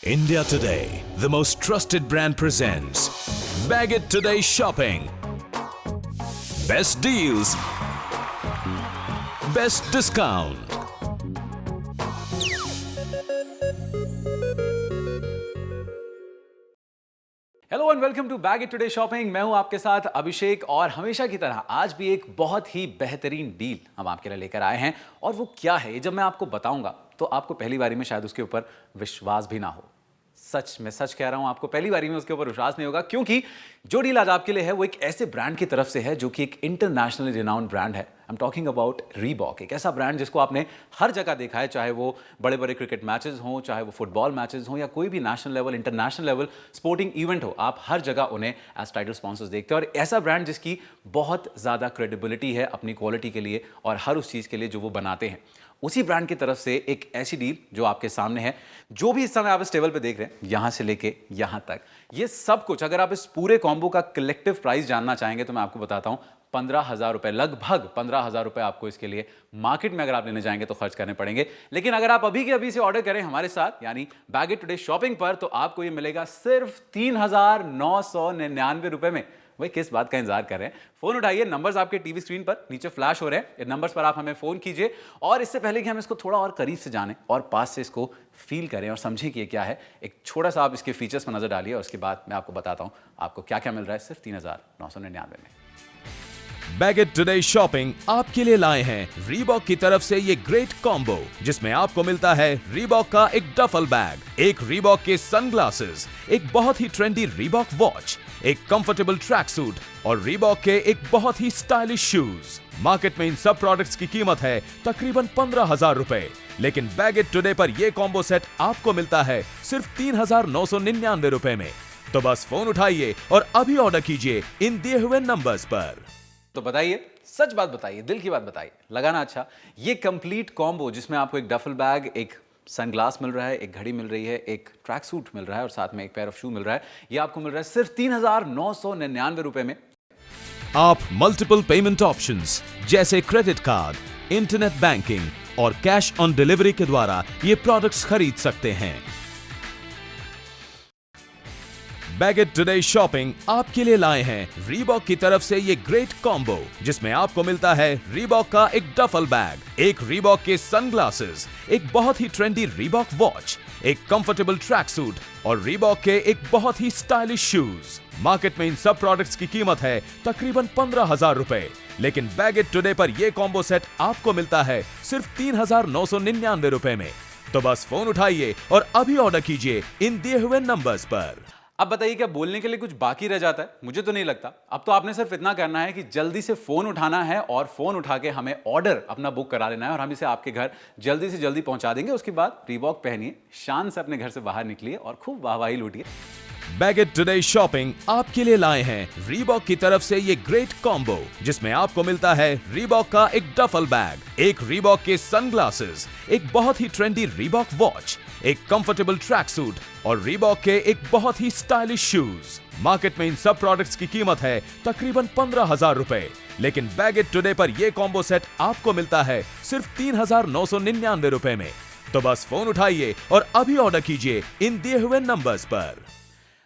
India Today, the most trusted brand presents Bag It Today Shopping. Best deals, best discount. Hello and welcome to Bag It Today shopping. मैं हूं आपके साथ अभिषेक और हमेशा की तरह आज भी एक बहुत ही बेहतरीन डील हम आपके लिए लेकर आए हैं। और वो क्या है, ये जब मैं आपको बताऊंगा तो आपको पहली बारी में शायद उसके ऊपर विश्वास भी ना हो। सच में सच कह रहा हूं, आपको पहली बारी में उसके ऊपर विश्वास नहीं होगा, क्योंकि जो डील आज आपके लिए है वो एक ऐसे ब्रांड की तरफ से है जो कि एक इंटरनेशनली रिनाउंड ब्रांड है। I am talking about Reebok, एक ऐसा ब्रांड जिसको आपने हर जगह देखा है, चाहे वो बड़े बड़े क्रिकेट मैचेस हों, चाहे वो फुटबॉल मैचेस हों, या कोई भी national level international level sporting event हो, आप हर जगह उन्हें एज टाइटल स्पॉन्सर्स देखते हैं। और ऐसा ब्रांड जिसकी बहुत ज़्यादा क्रेडिबिलिटी है अपनी क्वालिटी के लिए और हर उस चीज़ के लिए जो वो बनाते हैं। उसी ब्रांड की तरफ से एक ऐसी डील जो आपके सामने है, जो भी इस समय आप इस टेबल पे देख रहे हैं, यहां से लेके यहां तक, ये सब कुछ अगर आप इस पूरे कॉम्बो का कलेक्टिव प्राइस जानना चाहेंगे तो मैं आपको बताता हूं 15,000 रुपए, लगभग 15,000 रुपए आपको इसके लिए मार्केट में अगर आप लेने जाएंगे तो खर्च करने पड़ेंगे। लेकिन अगर आप अभी के अभी से ऑर्डर करें हमारे साथ, यानी बैग इट टुडे शॉपिंग पर, तो आपको ये मिलेगा सिर्फ 3,999 रुपए में। भाई किस बात का इंतजार कर रहे हैं? फोन उठाइए, नंबर्स आपके टीवी स्क्रीन पर नीचे फ्लैश हो रहे हैं, इन नंबर्स पर आप हमें फोन कीजिए। और इससे पहले कि हम इसको थोड़ा और करीब से जानें और पास से इसको फील करें और समझें कि ये क्या है, एक छोटा सा आप इसके फीचर्स पर नजर डालिए और उसके बाद मैं आपको बताता हूं आपको क्या क्या मिल रहा है सिर्फ 3,999 में। बैग इट टुडे शॉपिंग आपके लिए लाए हैं रीबॉक की तरफ से ये ग्रेट कॉम्बो, जिसमें आपको मिलता है रीबॉक का एक डफल बैग, एक रीबॉक के सनग्लासेस, एक बहुत ही ट्रेंडी रीबॉक वॉच, एक कंफर्टेबल ट्रैक सूट और रीबॉक के एक बहुत ही स्टाइलिश शूज। मार्केट में इन सब प्रोडक्ट्स की कीमत है तकरीबन 15,000 रुपए, लेकिन बैग इट टुडे पर यह कॉम्बो सेट आपको मिलता है सिर्फ 3,999 रुपए में। तो बस फोन उठाइए और अभी ऑर्डर कीजिए इन दिए हुए नंबर्स पर। तो बताइए, सच बात बताइए, दिल की बात बताइए, लगाना अच्छा ये कंप्लीट कॉम्बो जिसमें आपको एक डफल बैग, एक सनग्लास मिल रहा है, एक घड़ी मिल रही है, एक ट्रैक सूट मिल रहा है और साथ में एक पेयर ऑफ शू मिल रहा है, ये आपको मिल रहा है सिर्फ 3,999 रुपए में। आप मल्टीपल पेमेंट ऑप्शंस जैसे क्रेडिट कार्ड, इंटरनेट बैंकिंग और कैश ऑन डिलीवरी के द्वारा ये प्रोडक्ट्स खरीद सकते हैं। बैग इट टुडे शॉपिंग आपके लिए लाए हैं रीबॉक की तरफ से ये ग्रेट कॉम्बो, जिसमें आपको मिलता है रीबॉक का एक डफल बैग, एक रीबॉक के सनग्लासेस, एक बहुत ही ट्रेंडी रीबॉक वॉच, एक कंफर्टेबल ट्रैक सूट और रीबॉक के एक बहुत ही स्टाइलिश शूज। मार्केट में इन सब प्रोडक्ट्स की कीमत है तकरीबन 15,000 रुपए, लेकिन बैग इट टुडे पर यह कॉम्बो सेट आपको मिलता है सिर्फ 3,999 रुपए में। तो बस फोन उठाइए और अभी ऑर्डर कीजिए इन दिए हुए नंबर्स पर। अब बताइए, क्या बोलने के लिए कुछ बाकी रह जाता है? मुझे तो नहीं लगता। अब तो आपने सिर्फ इतना करना है कि जल्दी से फोन उठाना है और फोन उठा के हमें ऑर्डर अपना बुक करा लेना है और हम इसे आपके घर जल्दी से जल्दी पहुंचा देंगे। उसके बाद रीबॉक पहनिए, शान से अपने घर से बाहर निकलिए और खूब वाहवाही लूटिए। बैग इट टुडे शॉपिंग आपके लिए लाए हैं रीबॉक की तरफ से ये ग्रेट कॉम्बो, जिसमें आपको मिलता है रीबॉक का एक डफल बैग, एक रीबॉक के सनग्लासेस, एक बहुत ही ट्रेंडी रीबॉक वॉच, एक कंफर्टेबल ट्रैक सूट और रीबॉक के एक बहुत ही स्टाइलिश शूज। मार्केट में इन सब प्रोडक्ट्स की कीमत है तकरीबन 15,000 रुपए, लेकिन बैग इट टुडे पर यह कॉम्बो सेट आपको मिलता है सिर्फ 3,999 रुपए में। तो बस फोन उठाइए और अभी ऑर्डर कीजिए इन दिए हुए नंबर्स पर।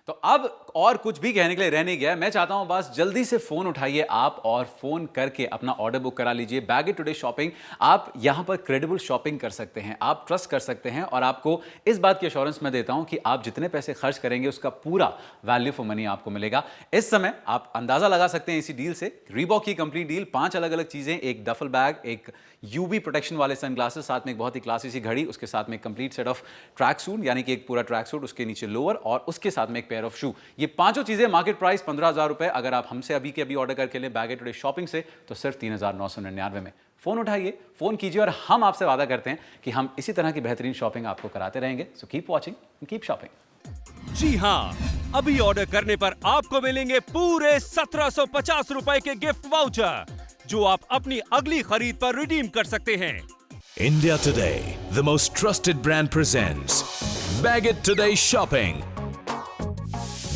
तो अब और कुछ भी कहने के लिए रह नहीं गया। मैं चाहता हूं बस जल्दी से फोन उठाइए आप और फोन करके अपना ऑर्डर बुक करा लीजिए। बैग इट टुडे शॉपिंग, आप यहां पर क्रेडिबल शॉपिंग कर सकते हैं, आप ट्रस्ट कर सकते हैं और आपको इस बात की एश्योरेंस मैं देता हूं कि आप जितने पैसे खर्च करेंगे उसका पूरा वैल्यू फॉर मनी आपको मिलेगा। इस समय आप अंदाजा लगा सकते हैं इसी डील से, रीबॉक की कंप्लीट डील, 5 अलग अलग चीजें, एक डफल बैग, एक यूवी प्रोटेक्शन वाले सनग्लासेस, साथ में एक बहुत ही क्लासी सी घड़ी, उसके साथ में एक complete set of track suit, यानी कि एक पूरा ट्रैक सूट, उसके नीचे लोअर और उसके साथ में एक पेयर ऑफ शू। ये पांचों चीजें, मार्केट प्राइस 15,000 रुपए। अगर आप हमसे अभी के अभी ऑर्डर करके लें बैग इट टुडे शॉपिंग से तो सिर्फ 3,999 में। फोन उठाइए, फोन कीजिए और हम आपसे वादा करते हैं कि हम इसी तरह की बेहतरीन शॉपिंग आपको कराते रहेंगे। So keep watching, keep shopping. जी हां, अभी ऑर्डर करने पर आपको मिलेंगे पूरे 1,750 रुपए के गिफ्ट वाउचर, जो आप अपनी अगली खरीद पर रिडीम कर सकते हैं। India Today, the most trusted brand presents Bag It Today Shopping.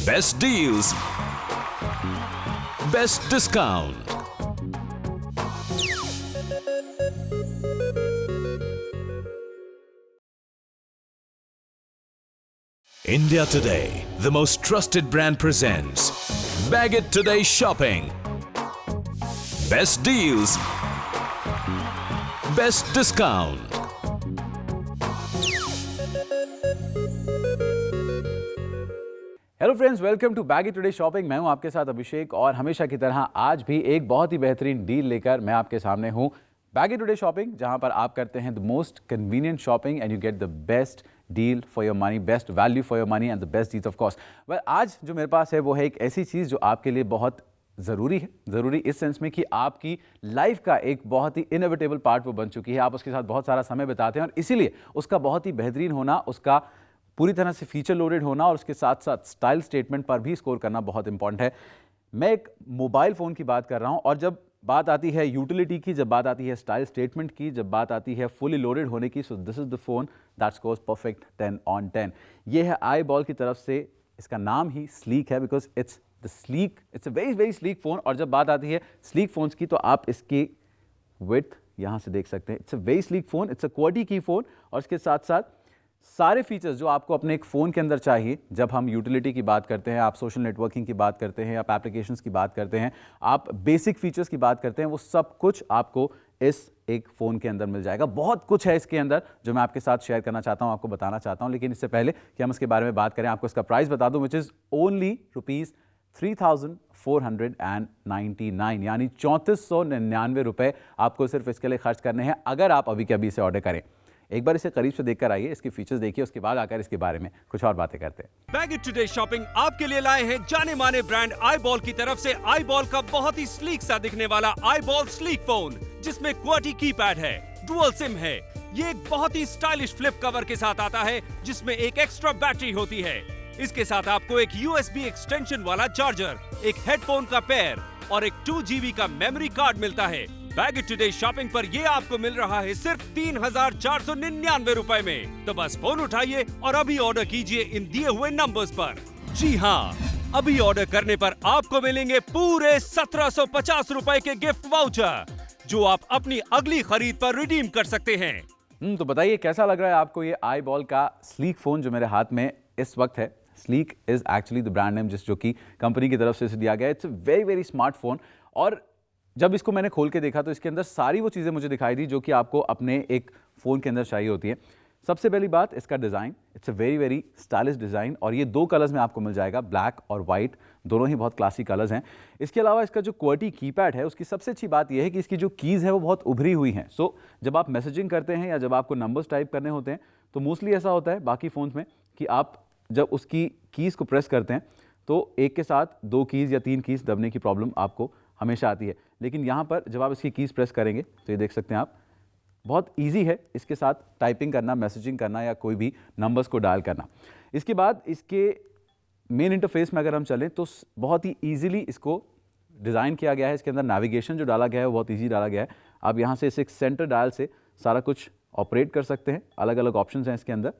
Best deals, best discount. India Today, the most trusted brand presents Bag It Today Shopping. Best deals, best discount. Hello friends, welcome to Bag It Today shopping. मैं हूं आपके साथ अभिषेक और हमेशा की तरह आज भी एक बहुत ही बेहतरीन डील लेकर मैं आपके सामने हूं। बैग इट टुडे शॉपिंग, जहां पर आप करते हैं the most convenient shopping and you get the best deal for your money, best value for your money and the best deals of course. Well, आज जो मेरे पास है वो है एक ऐसी चीज़ जो आपके लिए बहुत ज़रूरी है। ज़रूरी इस सेंस में कि आपकी लाइफ का एक बहुत ही इनएविटेबल पार्ट वो बन चुकी है। आप उसके साथ बहुत सारा समय बिताते हैं और इसीलिए उसका बहुत ही बेहतरीन होना, उसका पूरी तरह से फीचर लोडेड होना और उसके साथ साथ स्टाइल स्टेटमेंट पर भी स्कोर करना बहुत इंपॉर्टेंट है। मैं एक मोबाइल फ़ोन की बात कर रहा हूं और जब बात आती है यूटिलिटी की, जब बात आती है स्टाइल स्टेटमेंट की, जब बात आती है फुली लोडेड होने की, so this is the phone that scores perfect 10 on 10। ये है iBall की तरफ से, इसका नाम ही स्लीक है because it's a very very sleek phone. और जब बात आती है स्लीक फ़ोन्स की तो आप इसकी विड्थ यहाँ से देख सकते हैं। It's a very sleek phone, it's a quality की फ़ोन और इसके साथ साथ सारे फीचर्स जो आपको अपने एक फ़ोन के अंदर चाहिए। जब हम यूटिलिटी की बात करते हैं, आप सोशल नेटवर्किंग की बात करते हैं, आप एप्लीकेशंस की बात करते हैं, आप बेसिक फीचर्स की बात करते हैं, वो सब कुछ आपको इस एक फ़ोन के अंदर मिल जाएगा। बहुत कुछ है इसके अंदर जो मैं आपके साथ शेयर करना चाहता हूँ, आपको बताना चाहता हूँ। लेकिन इससे पहले कि हम इसके बारे में बात करें, आपको इसका प्राइस बता दूँ, विच इज़ ओनली ₹3,499, यानी 3499 रुपये आपको सिर्फ इसके लिए खर्च करने हैं अगर आप अभी के अभी इसे ऑर्डर करें। एक बार इसे करीब से देखकर आइए, इसके फीचर्स देखिए, उसके बाद आकर इसके बारे में कुछ और बातें करते हैं। बैग इट टुडे शॉपिंग आपके लिए लाए हैं जाने माने ब्रांड iBall की तरफ से iBall का बहुत ही स्लीक सा दिखने वाला iBall स्लीक फोन, जिसमें क्वाटी कीपैड है, डुअल सिम है। ये एक बहुत ही स्टाइलिश फ्लिप कवर के साथ आता है जिसमें एक एक्स्ट्रा बैटरी होती है। इसके साथ आपको एक USB एक्सटेंशन वाला चार्जर, एक हेडफोन का पेयर और एक 2 GB का मेमोरी कार्ड मिलता है। बैग इट टुडे शॉपिंग पर ये आपको मिल रहा है सिर्फ 3,499 रुपए में। तो बस फोन उठाइए और अभी ऑर्डर कीजिए इन दिए हुए नंबर्स पर। जी हाँ, अभी ऑर्डर करने पर आपको मिलेंगे पूरे 1,750 रुपए के गिफ्ट वाउचर, जो आप अपनी अगली खरीद पर रिडीम कर सकते हैं। तो बताइए कैसा लग रहा है आपको ये iBall का स्लीक फ़ोन जो मेरे हाथ में इस वक्त है। Sleek is actually the brand name जो कि कंपनी की तरफ से इसे दिया गया है। It's a very very smart phone और जब इसको मैंने खोल के देखा तो इसके अंदर सारी वो चीज़ें मुझे दिखाई दी जो कि आपको अपने एक फ़ोन के अंदर चाहिए होती है। सबसे पहली बात, इसका design, it's a very very stylish design और ये 2 कलर्स में आपको मिल जाएगा, ब्लैक और वाइट, दोनों ही बहुत क्लासिक कलर्स हैं। इसके अलावा इसका जो क्वालिटी कीपैड है, उसकी सबसे अच्छी बात यह है कि इसकी जो कीज़ है वो बहुत उभरी हुई हैं। सो जब आप मैसेजिंग करते हैं या जब आपको नंबर्स टाइप करने होते हैं तो मोस्टली ऐसा होता है बाकी फ़ोन्स में कि आप जब उसकी कीज़ को प्रेस करते हैं तो एक के साथ 2 कीज़ या 3 कीज़ दबने की प्रॉब्लम आपको हमेशा आती है। लेकिन यहाँ पर जब आप इसकी कीज़ प्रेस करेंगे तो ये देख सकते हैं आप, बहुत इजी है इसके साथ टाइपिंग करना, मैसेजिंग करना या कोई भी नंबर्स को डायल करना। इसके बाद इसके मेन इंटरफेस में अगर हम चलें तो बहुत ही ईजिली इसको डिज़ाइन किया गया है। इसके अंदर नेविगेशन जो डाला गया है वो बहुत ईजी डाला गया है। आप यहाँ से इस एक सेंटर डायल से सारा कुछ ऑपरेट कर सकते हैं। अलग अलग ऑप्शंस हैं इसके अंदर।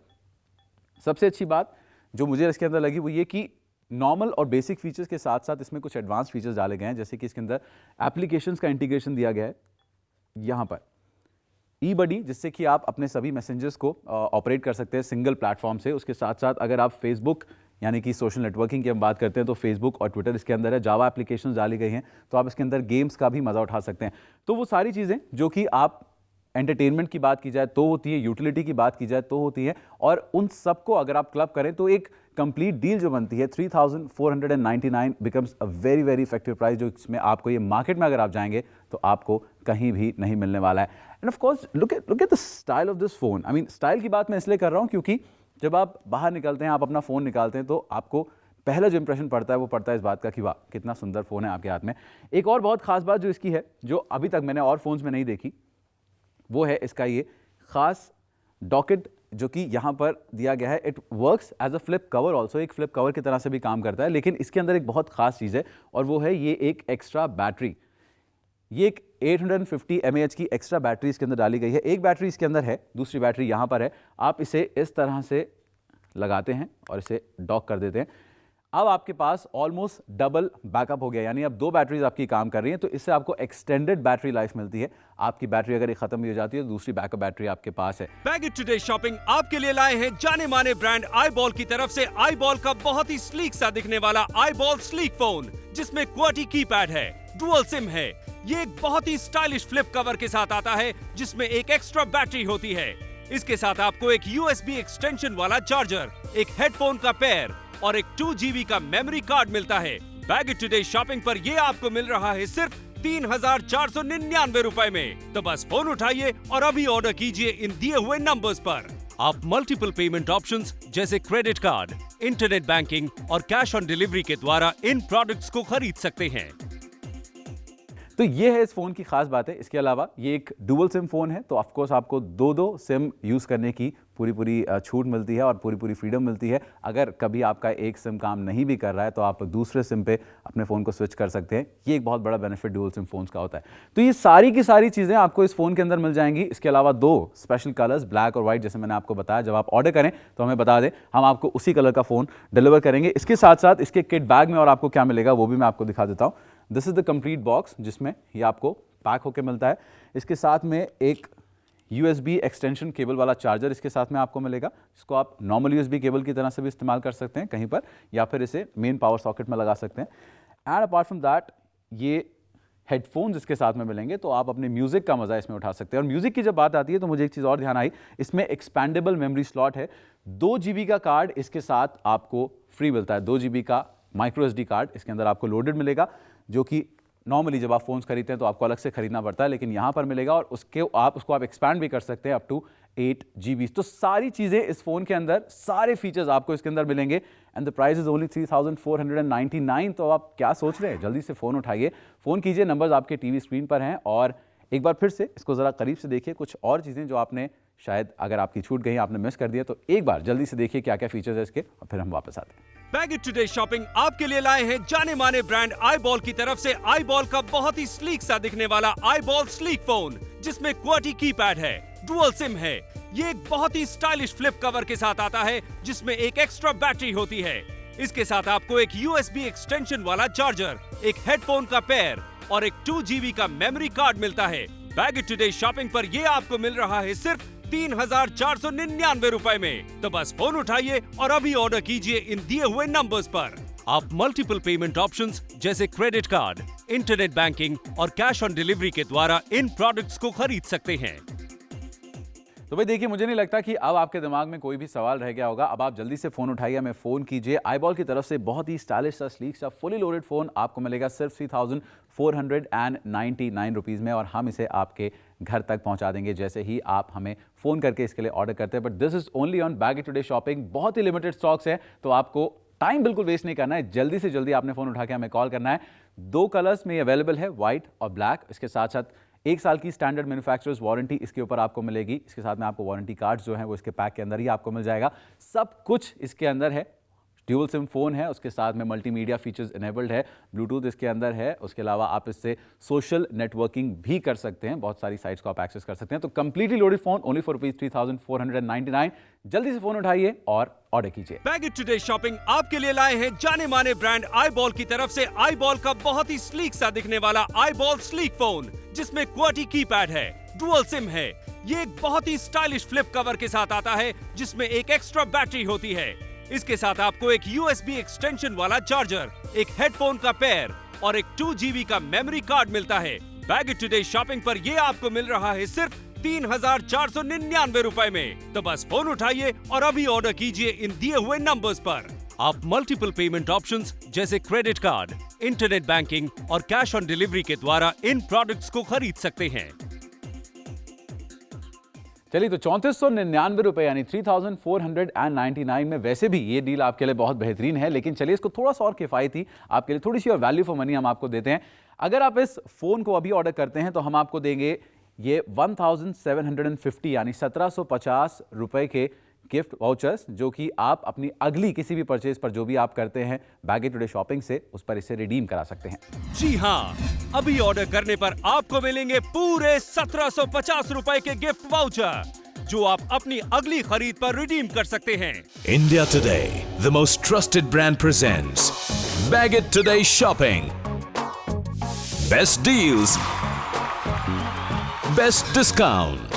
सबसे अच्छी बात जो मुझे इसके अंदर लगी वो ये कि नॉर्मल और बेसिक फीचर्स के साथ साथ इसमें कुछ एडवांस फीचर्स डाले गए हैं, जैसे कि इसके अंदर एप्लीकेशंस का इंटीग्रेशन दिया गया है। यहाँ पर eBuddy, जिससे कि आप अपने सभी मैसेंजर्स को ऑपरेट कर सकते हैं सिंगल प्लेटफॉर्म से। उसके साथ साथ अगर आप फेसबुक यानी कि सोशल नेटवर्किंग की हम बात करते हैं तो फेसबुक और ट्विटर इसके अंदर है। जावा एप्लीकेशंस डाली गई हैं तो आप इसके अंदर गेम्स का भी मज़ा उठा सकते हैं। तो वो सारी चीज़ें जो कि आप एंटरटेनमेंट की बात की जाए तो होती है, यूटिलिटी की बात की जाए तो होती है, और उन सबको अगर आप क्लब करें तो एक कंप्लीट डील जो बनती है 3,499 becomes a very very effective price, जो इसमें आपको ये मार्केट में अगर आप जाएंगे तो आपको कहीं भी नहीं मिलने वाला है। End of course look at the style of this phone. I mean style की बात मैं इसलिए कर रहा हूँ क्योंकि जब आप बाहर निकलते हैं, आप अपना फ़ोन निकालते हैं तो आपको पहला जो इंप्रेशन पड़ता है वो पड़ता है इस बात का कि वाह कितना सुंदर फ़ोन है आपके हाथ में। एक और बहुत खास बात जो इसकी है, जो अभी तक मैंने और फ़ोन्स में नहीं देखी, वो है इसका ये ख़ास डॉकेट जो कि यहाँ पर दिया गया है। It works as a flip cover also, एक फ्लिप कवर की तरह से भी काम करता है। लेकिन इसके अंदर एक बहुत खास चीज़ है और वो है ये एक एक्स्ट्रा बैटरी। ये एक 850 mAh की एक्स्ट्रा बैटरी इसके अंदर डाली गई है। एक बैटरी इसके अंदर है, दूसरी बैटरी यहाँ पर है। आप इसे इस तरह से लगाते हैं और इसे डॉक कर देते हैं। अब आपके पास ऑलमोस्ट डबल बैकअप हो गया, यानी अब 2 बैटरीज आपकी काम कर रही हैं, तो इससे आपको एक्सटेंडेड बैटरी लाइफ मिलती है। आपकी बैटरी अगर ये खत्म भी हो जाती है तो दूसरी बैकअप बैटरी आपके पास है। बैगेट टुडे शॉपिंग आपके लिए लाए हैं जाने माने ब्रांड आईबॉल की तरफ से आईबॉल का बहुत ही स्लीक सा दिखने वाला आईबॉल स्लीक फोन, जिसमें क्वाटी कीपैड है, डुअल सिम है। ये एक बहुत ही स्टाइलिश फ्लिप कवर के साथ आता है, जिसमें एक एक्स्ट्रा बैटरी होती है। इसके साथ आपको एक USB एक्सटेंशन वाला चार्जर, एक हेडफोन का पेयर और एक 2 GB का मेमोरी कार्ड मिलता है। बैगेट टुडे शॉपिंग पर ये आपको मिल रहा है सिर्फ 3,499 रुपए में। तो बस फोन उठाइए और अभी ऑर्डर कीजिए इन दिए हुए नंबर्स पर। आप मल्टीपल पेमेंट ऑप्शंस जैसे क्रेडिट कार्ड, इंटरनेट बैंकिंग और कैश ऑन डिलीवरी के द्वारा इन प्रोडक्ट्स को खरीद सकते हैं। तो ये है इस फोन की खास बात है। इसके अलावा ये एक डुअल सिम फोन है, तो ऑफकोर्स आपको 2 सिम यूज करने की पूरी छूट मिलती है और पूरी फ्रीडम मिलती है। अगर कभी आपका एक सिम काम नहीं भी कर रहा है तो आप दूसरे सिम पे अपने फ़ोन को स्विच कर सकते हैं। ये एक बहुत बड़ा बेनिफिट डुअल सिम फोन्स का होता है। तो ये सारी की सारी चीज़ें आपको इस फ़ोन के अंदर मिल जाएंगी। इसके अलावा 2 स्पेशल कलर्स, ब्लैक और व्हाइट, जैसे मैंने आपको बताया। जब आप ऑर्डर करें तो हमें बता दें, हम आपको उसी कलर का फ़ोन डिलीवर करेंगे। इसके साथ साथ इसके किट बैग में और आपको क्या मिलेगा वो भी मैं आपको दिखा देता हूँ। This is the complete box, जिसमें ये आपको पैक होकर मिलता है। इसके साथ में एक USB एक्सटेंशन केबल वाला चार्जर इसके साथ में आपको मिलेगा, जिसको आप नॉर्मल USB केबल की तरह से भी इस्तेमाल कर सकते हैं कहीं पर, या फिर इसे मेन पावर सॉकेट में लगा सकते हैं। एंड अपार्ट फ्रॉम दैट ये हेडफोन्स इसके साथ में मिलेंगे, तो आप अपने म्यूजिक का मजा इसमें उठा सकते हैं। और म्यूजिक की जब बात आती है तो मुझे एक चीज़ और ध्यान आई, इसमें एक्सपैंडेबल मेमोरी स्लॉट है। 2 GB का कार्ड इसके साथ आपको फ्री मिलता है। 2 GB का माइक्रो SD कार्ड इसके अंदर आपको लोडेड मिलेगा, जो कि नॉर्मली जब आप फोन्स खरीदते हैं तो आपको अलग से खरीदना पड़ता है, लेकिन यहाँ पर मिलेगा। और उसको आप एक्सपैंड भी कर सकते हैं अप टू 8 GB। तो सारी चीज़ें इस फ़ोन के अंदर, सारे फीचर्स आपको इसके अंदर मिलेंगे। And the price is only 3,499। तो आप क्या सोच रहे हैं, जल्दी से फ़ोन उठाइए, फ़ोन कीजिए। नंबर्स आपके टीवी स्क्रीन पर हैं। और एक बार फिर से इसको ज़रा करीब से देखिए। कुछ और चीज़ें जो आपने शायद, अगर आपकी छूट गई, आपने मिस कर दिया, तो एक बार जल्दी से देखिए क्या क्या फीचर्स है इसके, और फिर हम वापस आते हैं। बैगेट टुडे शॉपिंग आपके लिए लाए हैं जाने माने ब्रांड आईबॉल की तरफ से आईबॉल का बहुत ही स्लीक सा दिखने वाला आईबॉल स्लीक फोन, जिसमें क्वाटी कीपैड है, डुअल सिम है। ये एक बहुत ही स्टाइलिश फ्लिप कवर के साथ आता है, जिसमें एक एक्स्ट्रा बैटरी होती है। इसके साथ आपको एक USB एक्सटेंशन वाला चार्जर, एक हेडफोन का पेयर और एक 2 GB का मेमोरी कार्ड मिलता है। बैगेट टुडे शॉपिंग पर ये आपको मिल रहा है सिर्फ 3,499 रुपए में। तो बस फोन उठाइए और अभी ऑर्डर कीजिए इन दिए हुए नंबर्स पर। आप मल्टीपल पेमेंट ऑप्शंस जैसे क्रेडिट कार्ड, इंटरनेट बैंकिंग और कैश ऑन डिलीवरी के द्वारा इन प्रोडक्ट्स को खरीद सकते हैं। तो भाई देखिए, मुझे नहीं लगता कि अब आपके दिमाग में कोई भी सवाल रह गया होगा। अब आप जल्दी से फ़ोन उठाइए, हमें फ़ोन कीजिए। आईबॉल की तरफ से बहुत ही स्टाइलिश सा, स्लीक सा, फुली लोडेड फ़ोन आपको मिलेगा सिर्फ 3,499 रुपीज़ में, और हम इसे आपके घर तक पहुंचा देंगे जैसे ही आप हमें फ़ोन करके इसके लिए ऑर्डर करते हैं। But this is only on baguette today shopping. बहुत ही लिमिटेड स्टॉक्स है, तो आपको टाइम बिल्कुल वेस्ट नहीं करना है। जल्दी से जल्दी आपने फ़ोन उठा के हमें कॉल करना है। 2 कलर्स में अवेलेबल है, व्हाइट और ब्लैक। इसके साथ साथ 1 साल की स्टैंडर्ड मैन्युफैक्चरर्स वारंटी इसके ऊपर आपको मिलेगी। इसके साथ में आपको वारंटी कार्ड्स जो हैं वो इसके पैक के अंदर ही आपको मिल जाएगा। सब कुछ इसके अंदर है। ड्यूल सिम फोन है, उसके साथ में मल्टीमीडिया फीचर्स इनेबल्ड है, ब्लूटूथ इसके अंदर है। उसके अलावा आप इससे सोशल नेटवर्किंग भी कर सकते हैं, बहुत सारी साइट्स को आप एक्सेस कर सकते हैं। तो completely loaded phone only for rupees 3,499। जल्दी से फोन उठाइए और ऑर्डर कीजिए। बैगेट टुडे शॉपिंग आपके लिए लाए हैं जाने माने ब्रांड आईबॉल की तरफ से आईबॉल का बहुत ही स्लीक सा दिखने वाला आईबॉल स्लीक फोन, जिसमें क्वाटी कीपैड है, डुअल सिम है। ये एक बहुत ही स्टाइलिश फ्लिप कवर के साथ आता है, जिसमें एक एक्स्ट्रा बैटरी होती है। इसके साथ आपको एक USB एक्सटेंशन वाला चार्जर, एक हेडफोन का पेयर और एक 2 GB का मेमोरी कार्ड मिलता है। बैगेट टुडे शॉपिंग पर ये आपको मिल रहा है सिर्फ 3,499 रुपए में। तो बस फोन उठाइए और अभी ऑर्डर कीजिए इन दिए हुए नंबर्स पर। आप मल्टीपल पेमेंट ऑप्शंस जैसे क्रेडिट कार्ड, इंटरनेट बैंकिंग और कैश ऑन डिलीवरी के द्वारा इन प्रोडक्ट्स को खरीद सकते हैं। चलिए, तो 3,499 रुपए यानी 3,499 में वैसे भी ये डील आपके लिए बहुत बेहतरीन है। लेकिन चलिए, इसको थोड़ा सा और किफायती आपके लिए, थोड़ी सी और वैल्यू फॉर मनी हम आपको देते हैं। अगर आप इस फोन को अभी ऑर्डर करते हैं तो हम आपको देंगे ये 1,750 यानी 1,750 रुपए के गिफ्ट वाउचर्स, जो कि आप अपनी अगली किसी भी परचेज पर जो भी आप करते हैं बैगेट टुडे शॉपिंग से, उस पर इसे रिडीम करा सकते हैं। जी हाँ, अभी ऑर्डर करने पर आपको मिलेंगे पूरे 1,750 रुपए के गिफ्ट वाउचर। जो आप अपनी अगली खरीद पर रिडीम कर सकते हैं। India Today, the most trusted brand presents Bag It Today Shopping. Best deals, best discount.